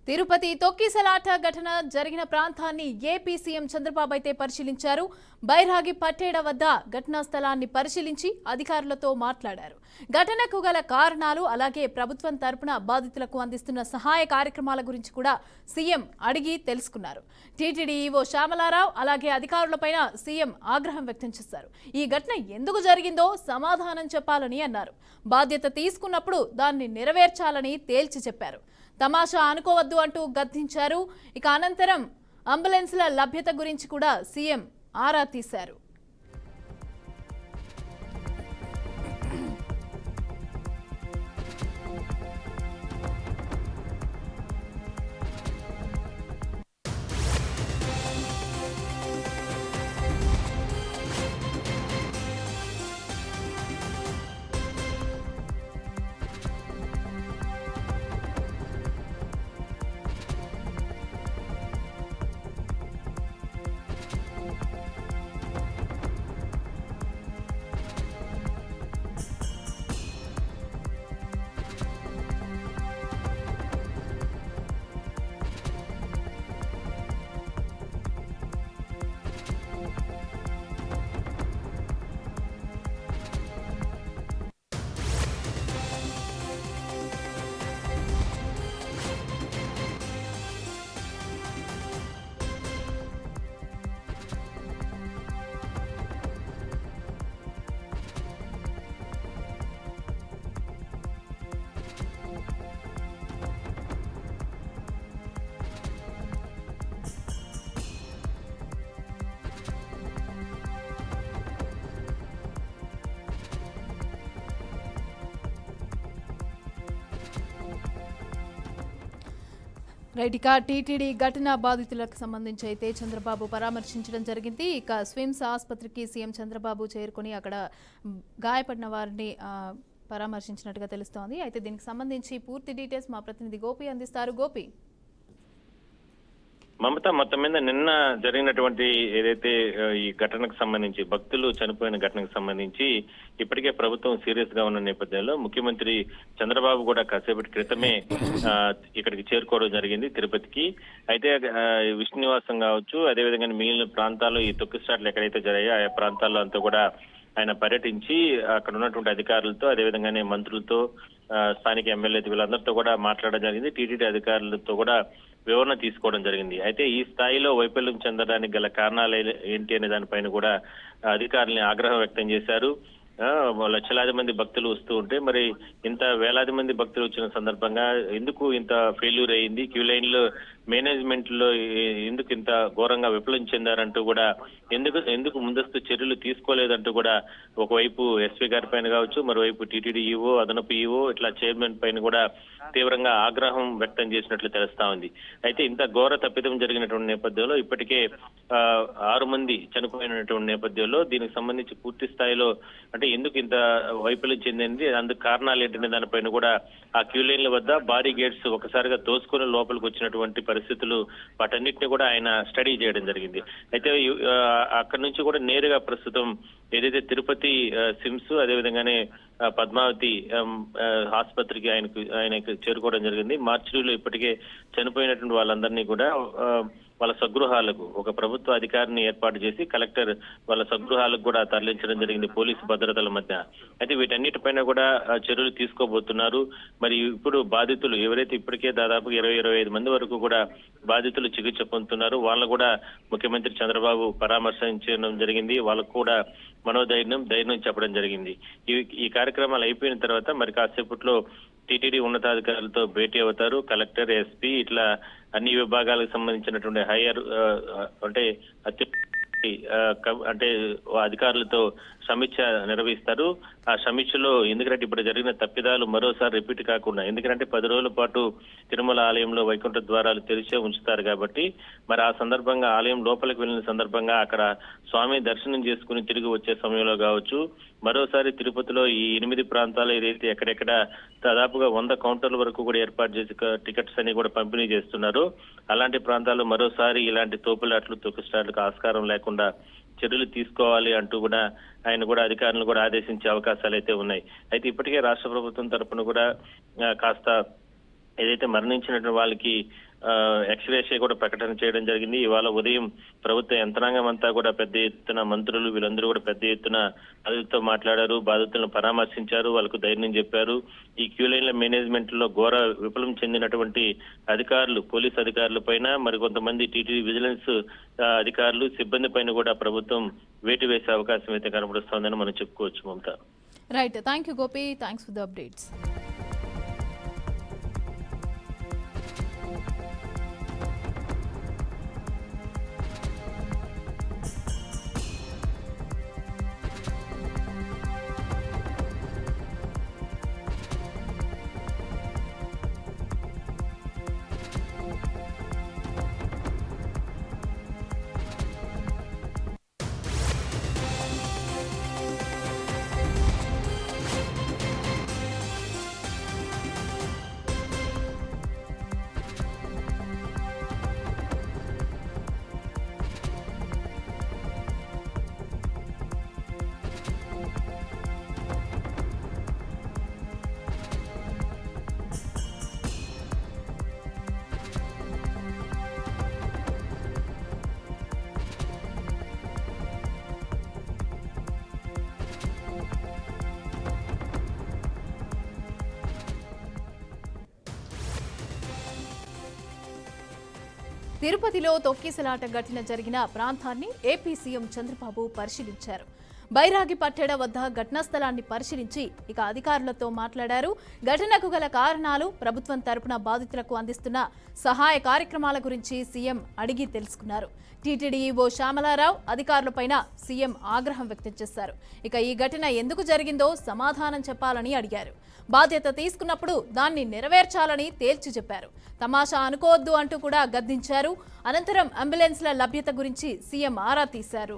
తిరుపతి తొక్కిసలాట ఘటన జరిగిన ప్రాంతాన్ని ఏపీ సీఎం చంద్రబాబు అయితే పరిశీలించారు. బైరాగి పట్టేడ వద్ద ఘటనా స్థలాన్ని పరిశీలించి అధికారులతో మాట్లాడారు. ఘటనకు గల కారణాలు అలాగే ప్రభుత్వం తరపున బాధితులకు అందిస్తున్న సహాయ కార్యక్రమాల గురించి కూడా సీఎం అడిగి తెలుసుకున్నారు. టీటీడీ ఈవో శ్యామలారావు అలాగే అధికారులపైన సీఎం ఆగ్రహం వ్యక్తం చేశారు. ఈ ఘటన ఎందుకు జరిగిందో సమాధానం చెప్పాలని అన్నారు. బాధ్యత తీసుకున్నప్పుడు దాన్ని నెరవేర్చాలని తేల్చి చెప్పారు. తమాషా అనుకోవద్దు అంటూ గద్దించారు. ఇక అనంతరం అంబులెన్స్ల లభ్యత గురించి కూడా సీఎం ఆరా తీశారు. రైట్, ఇక టీటీడీ ఘటన బాధితులకు సంబంధించి అయితే చంద్రబాబు పరామర్శించడం జరిగింది. ఇక స్విమ్స్ ఆసుపత్రికి సీఎం చంద్రబాబు చేరుకుని అక్కడ గాయపడిన వారిని పరామర్శించినట్టుగా తెలుస్తోంది. అయితే దీనికి సంబంధించి పూర్తి డీటెయిల్స్ మా ప్రతినిధి గోపి అందిస్తారు. గోపి, మమత, మొత్తం మీద నిన్న జరిగినటువంటి ఏదైతే ఈ ఘటనకు సంబంధించి భక్తులు చనిపోయిన ఘటనకు సంబంధించి ఇప్పటికే ప్రభుత్వం సీరియస్ గా ఉన్న నేపథ్యంలో ముఖ్యమంత్రి చంద్రబాబు కూడా కాసేపటి క్రితమే ఇక్కడికి చేరుకోవడం జరిగింది తిరుపతికి. అయితే విష్ణునివాసం కావచ్చు, అదేవిధంగా మిగిలిన ప్రాంతాల్లో ఈ తొక్కిసలాటలు ఎక్కడైతే జరిగాయో ఆయా ప్రాంతాల్లో అంతా కూడా ఆయన పర్యటించి అక్కడ ఉన్నటువంటి అధికారులతో అదేవిధంగానే మంత్రులతో స్థానిక ఎమ్మెల్యేతో వీళ్ళందరితో కూడా మాట్లాడడం జరిగింది. టీటీడీ అధికారులతో కూడా వివరణ తీసుకోవడం జరిగింది. అయితే ఈ స్థాయిలో వైఫల్యం చెందడానికి గల కారణాలు ఏంటి అనే దానిపైన కూడా అధికారుల్ని ఆగ్రహం వ్యక్తం చేశారు. లక్షలాది మంది భక్తులు వస్తూ ఉంటే మరి ఇంత వేలాది మంది భక్తులు వచ్చిన సందర్భంగా ఎందుకు ఇంత ఫెయిల్యూర్ అయ్యింది, క్యూ లైన్ లో మేనేజ్మెంట్ లో ఎందుకు ఇంత ఘోరంగా విఫలం చెందారంటూ కూడా ఎందుకు ముందస్తు చర్యలు తీసుకోలేదంటూ కూడా ఒకవైపు ఎస్పీ గారి పైన కావచ్చు, మరోవైపు టీటీడీ ఈవో, అదనపు ఈవో ఇట్లా చైర్మన్ పైన కూడా తీవ్రంగా ఆగ్రహం వ్యక్తం చేసినట్లు తెలుస్తా ఉంది. అయితే ఇంత ఘోర తప్పిదం జరిగినటువంటి నేపథ్యంలో ఇప్పటికే 6 మంది చనిపోయినటువంటి నేపథ్యంలో దీనికి సంబంధించి పూర్తి స్థాయిలో అంటే ఎందుకు ఇంత వైఫల్యం చెందింది, అందుకు కారణాలు ఏంటనే దానిపైన కూడా ఆ క్యూ లైన్ల వద్ద భారీ గేట్స్ ఒకసారిగా తోసుకుని లోపలికి వచ్చినటువంటి పరిస్థితులు వాటన్నిటిని కూడా ఆయన స్టడీ చేయడం జరిగింది. అయితే అక్కడి నుంచి కూడా నేరుగా ప్రస్తుతం ఏదైతే తిరుపతి సిమ్స్ అదేవిధంగానే పద్మావతి ఆసుపత్రికి ఆయనకు చేరుకోవడం జరిగింది. మార్చిలో ఇప్పటికే చనిపోయినటువంటి వాళ్ళందరినీ కూడా వాళ్ళ స్వగృహాలకు ఒక ప్రభుత్వ అధికారిని ఏర్పాటు చేసి కలెక్టర్ వాళ్ళ స్వగృహాలకు కూడా తరలించడం జరిగింది పోలీసు భద్రతల మధ్య. అయితే వీటన్నిటిపైన కూడా చర్యలు తీసుకోబోతున్నారు. మరి ఇప్పుడు బాధితులు ఎవరైతే ఇప్పటికే దాదాపు 20-25 మంది వరకు కూడా బాధితులు చికిత్స పొందుతున్నారు, వాళ్ళను కూడా ముఖ్యమంత్రి చంద్రబాబు పరామర్శించడం జరిగింది. వాళ్ళకు కూడా ధైర్యం చెప్పడం జరిగింది. ఈ కార్యక్రమాలు అయిపోయిన తర్వాత మరి కాసేపట్లో టీటీడీ ఉన్నతాధికారులతో భేటీ అవుతారు. కలెక్టర్, ఎస్పీ ఇట్లా అన్ని విభాగాలకు సంబంధించినటువంటి హైయర్ అంటే అధికారులతో సమీక్ష నిర్వహిస్తారు. ఆ సమీక్షలో ఎందుకంటే ఇప్పుడు జరిగిన తప్పిదాలు మరోసారి రిపీట్ కాకుండా, ఎందుకంటే 10 రోజుల పాటు తిరుమల ఆలయంలో వైకుంఠ ద్వారాలు తెరిచే ఉంచుతారు కాబట్టి మరి ఆ సందర్భంగా ఆలయం లోపలికి వెళ్ళిన సందర్భంగా అక్కడ స్వామి దర్శనం చేసుకుని తిరిగి వచ్చే సమయంలో కావచ్చు, మరోసారి తిరుపతిలో ఈ 8 ప్రాంతాలు ఏదైతే ఎక్కడెక్కడ దాదాపుగా 100 కౌంటర్ల వరకు కూడా ఏర్పాటు చేసి టికెట్స్ అన్ని కూడా పంపిణీ చేస్తున్నారు. అలాంటి ప్రాంతాల్లో మరోసారి ఇలాంటి తోపులాట్లు తొక్కిసలాట్లకు ఆస్కారం లేకుండా చర్యలు తీసుకోవాలి అంటూ కూడా ఆయన కూడా అధికారులను కూడా ఆదేశించే అవకాశాలు అయితే ఉన్నాయి. అయితే ఇప్పటికే రాష్ట్ర ప్రభుత్వం తరఫున కూడా కాస్త ఏదైతే మరణించినటువంటి వాళ్ళకి ఎక్స్గ్రేషియా కూడా ప్రకటన చేయడం జరిగింది. ఇవాళ ఉదయం ప్రభుత్వ యంత్రాంగం అంతా కూడా పెద్ద ఎత్తున మంత్రులు వీళ్ళందరూ కూడా పెద్ద ఎత్తున బాధితులతో మాట్లాడారు, బాధితులను పరామర్శించారు, వాళ్ళకు ధైర్యం చెప్పారు. ఈ క్యూ లైన్ల మేనేజ్మెంట్ లో ఘోర విఫలం చెందినటువంటి అధికారులు, పోలీస్ అధికారుల పైన మరికొంతమంది టీటీడీ విజిలెన్స్ అధికారులు, సిబ్బంది పైన కూడా ప్రభుత్వం వేటు వేసే అవకాశం అయితే కనబడుస్తోందని మనం చెప్పుకోవచ్చు. Mamata. Right, thank you Gopi, thanks for the updates. తిరుపతిలో తొక్కిసలాట ఘటన జరిగిన ప్రాంతాన్ని ఏపీ సీఎం చంద్రబాబు పరిశీలించారు. బైరాగి పట్టేడ వద్ద ఘటనా స్థలాన్ని పరిశీలించి ఇక అధికారులతో మాట్లాడారు. ఘటనకు గల కారణాలు, ప్రభుత్వం తరపున బాధితులకు అందిస్తున్న సహాయ కార్యక్రమాల గురించి సీఎం అడిగి తెలుసుకున్నారు. టీటీడీ ఈవో శ్యామలారావు అధికారులపైన సీఎం ఆగ్రహం వ్యక్తం చేశారు. ఇక ఈ ఘటన ఎందుకు జరిగిందో సమాధానం చెప్పాలని అడిగారు. బాధ్యత తీసుకున్నప్పుడు దాన్ని నెరవేర్చాలని తేల్చి చెప్పారు. తమాషా అనుకోవద్దు అంటూ కూడా గద్దించారు. అనంతరం అంబులెన్స్ల లభ్యత గురించి సీఎం ఆరా తీశారు.